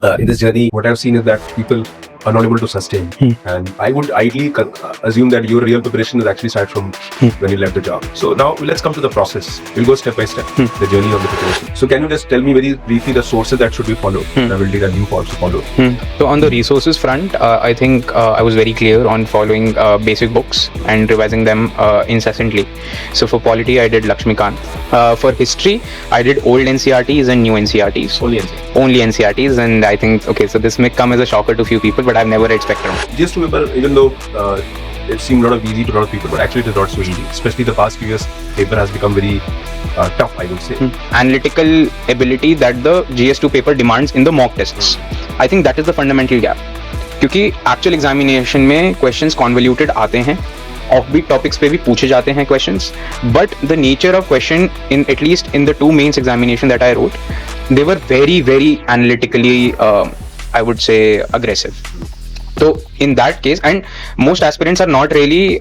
In this journey, what I've seen is that people are not able to sustain. And I would ideally assume that your real preparation is actually started from when you left the job. So now let's come to the process. We'll go step by step, the journey of the preparation. So can you just tell me very briefly the sources that should be followed? I will take a new course to follow. So on the resources front, I think I was very clear on following basic books and revising them incessantly. So for polity, I did Lakshmikant. For history, I did old NCRTs and new NCRTs. Only NCRTs, and I think, okay, so this may come as a shocker to few people, but I've never read Spectrum. GS2 paper, even though it seemed a lot of easy to a lot of people, but actually it is not so easy. Especially the past few years, paper has become very tough, I would say. Analytical ability that the GS2 paper demands in the mock tests. I think that is the fundamental gap. क्योंकि actual examination में questions convoluted आते हैं, offbeat topics पे भी पूछे जाते हैं questions, but the nature of question in at least in the two mains examination that I wrote, they were very analytically I would say aggressive. So in that case, and most aspirants are not really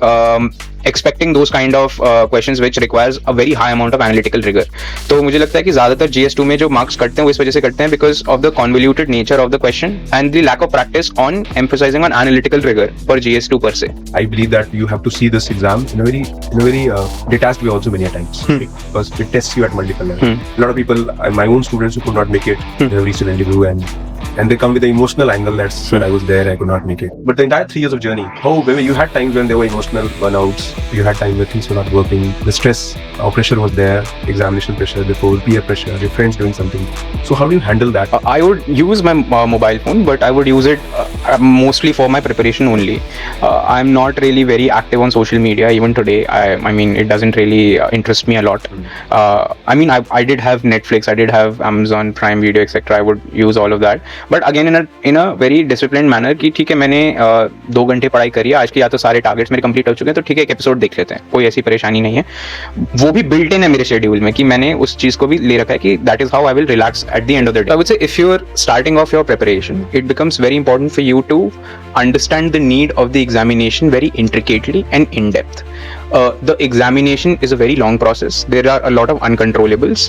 expecting those kind of questions which requires a very high amount of analytical rigor. तो मुझे लगता है कि ज़्यादातर GS2 में जो marks कटते हैं वो इस वजह से कटते हैं because of the convoluted nature of the question and the lack of practice on emphasizing on analytical rigor for GS2 per se. I believe that you have to see this exam in a very detached way also many times because it tests you at multiple levels. A lot of people, my own students who could not make it, they have reached an interview and they come with the emotional angle that's when I was there, I could not make it. But the entire 3 years of journey, maybe you had times when there were emotional burnouts, you had times where things were not working, the stress or pressure was there, examination pressure, before peer pressure, your friends doing something. So how do you handle that? I would use my mobile phone, but I would use it mostly for my preparation only. I'm not really very active on social media even today. I mean, it doesn't really interest me a lot. I mean, I did have Netflix, I did have Amazon Prime Video, etc. I would use all of that. But again in a very disciplined manner कि ठीक है, मैंने 2 घंटे पढ़ाई करी है, आज की या तो सारे टारगेट्स मेरे कंप्लीट हो चुके हैं, तो ठीक है एक एपिसोड देख लेते हैं, कोई ऐसी परेशानी नहीं है. वो भी बिल्ट इन है मेरे शेड्यूल में कि मैंने उस चीज को भी ले रखा है कि that is how I will relax at the end of the day. I would say if you are starting off your preparation, it becomes very important for you to understand the need of the examination very intricately and in depth. The examination is a very long process. There are a lot of uncontrollables,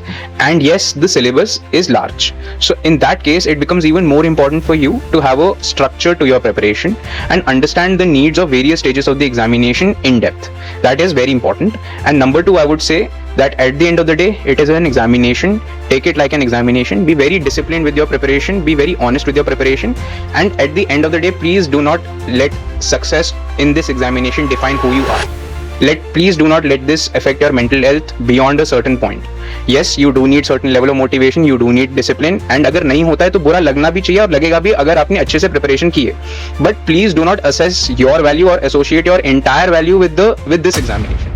and yes, the syllabus is large. So in that case, it becomes even more important for you to have a structure to your preparation and understand the needs of various stages of the examination in depth. That is very important. And number 2, I would say that at the end of the day, it is an examination. Take it like an examination. Be very disciplined with your preparation. Be very honest with your preparation. And at the end of the day, please do not let success in this examination define who you are. Please do not let this affect your mental health beyond a certain point. Yes, you do need certain level of motivation. You do need discipline. And अगर नहीं होता है तो बुरा लगना भी चाहिए और लगेगा भी अगर आपने अच्छे से preparation की है. But please do not assess your value or associate your entire value with this examination.